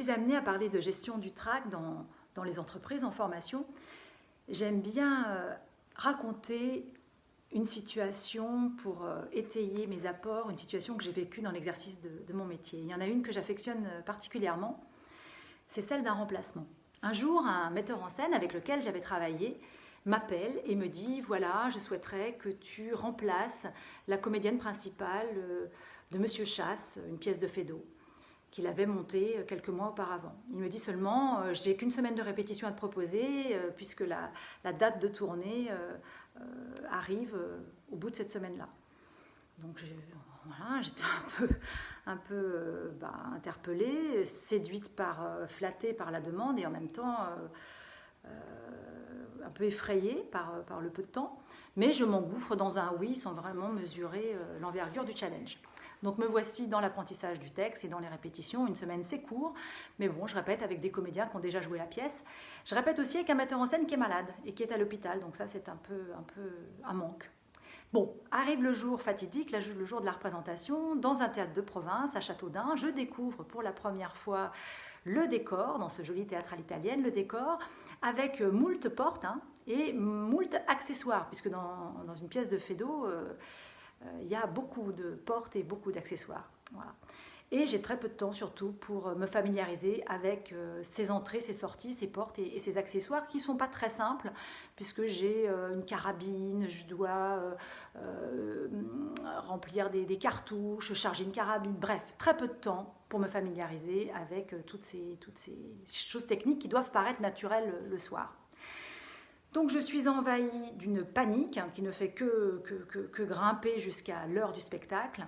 suis amenée à parler de gestion du trac dans les entreprises en formation, j'aime bien raconter une situation pour étayer mes apports, une situation que j'ai vécue dans l'exercice de mon métier. Il y en a une que j'affectionne particulièrement, c'est celle d'un remplacement. Un jour, un metteur en scène avec lequel j'avais travaillé m'appelle et me dit « Voilà, je souhaiterais que tu remplaces la comédienne principale de Monsieur Chasse, une pièce de Feydeau qu'il avait montée quelques mois auparavant. Il me dit seulement « J'ai qu'une semaine de répétition à te proposer puisque la date de tournée arrive au bout de cette semaine-là. » Donc voilà, j'étais un peu interpellée, séduite flattée par la demande et en même temps un peu effrayée par le peu de temps. Mais je m'engouffre dans un oui sans vraiment mesurer l'envergure du challenge. Donc me voici dans l'apprentissage du texte et dans les répétitions. Une semaine c'est court, mais bon, je répète avec des comédiens qui ont déjà joué la pièce. Je répète aussi avec un metteur en scène qui est malade et qui est à l'hôpital, donc ça c'est un peu un manque. Bon, arrive le jour fatidique, le jour de la représentation, dans un théâtre de province, à Châteaudun. Je découvre pour la première fois le décor, dans ce joli théâtre à l'italienne, le décor, avec moult portes et moult accessoires, puisque dans une pièce de Feydeau, il y a beaucoup de portes et beaucoup d'accessoires. Voilà. Et j'ai très peu de temps surtout pour me familiariser avec ces entrées, ces sorties, ces portes et ces accessoires qui ne sont pas très simples puisque j'ai une carabine, je dois remplir des cartouches, charger une carabine, bref, très peu de temps pour me familiariser avec toutes ces choses techniques qui doivent paraître naturelles le soir. Donc je suis envahie d'une panique qui ne fait que grimper jusqu'à l'heure du spectacle.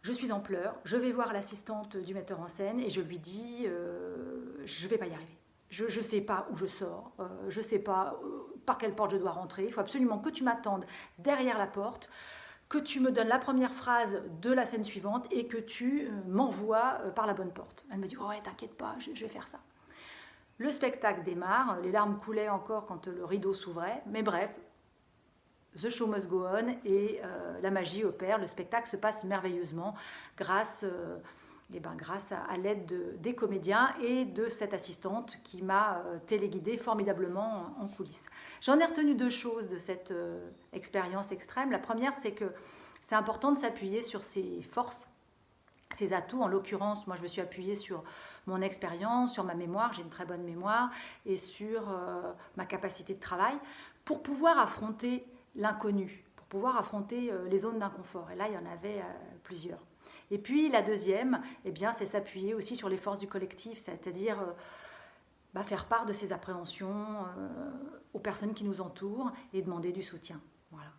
Je suis en pleurs, je vais voir l'assistante du metteur en scène et je lui dis je ne vais pas y arriver. Je ne sais pas où je sors, je ne sais pas par quelle porte je dois rentrer. Il faut absolument que tu m'attendes derrière la porte, que tu me donnes la première phrase de la scène suivante et que tu m'envoies par la bonne porte. Elle me dit ouais, t'inquiète pas, je vais faire ça. Le spectacle démarre, les larmes coulaient encore quand le rideau s'ouvrait, mais bref, the show must go on et la magie opère, le spectacle se passe merveilleusement grâce à l'aide des comédiens et de cette assistante qui m'a téléguidée formidablement en coulisses. J'en ai retenu deux choses de cette expérience extrême. La première, c'est que c'est important de s'appuyer sur ses forces, ses atouts. En l'occurrence, moi je me suis appuyée sur mon expérience, sur ma mémoire, j'ai une très bonne mémoire, et sur ma capacité de travail pour pouvoir affronter l'inconnu, pour pouvoir affronter les zones d'inconfort. Et là, il y en avait plusieurs. Et puis la deuxième, c'est s'appuyer aussi sur les forces du collectif, c'est-à-dire faire part de ses appréhensions aux personnes qui nous entourent et demander du soutien. Voilà.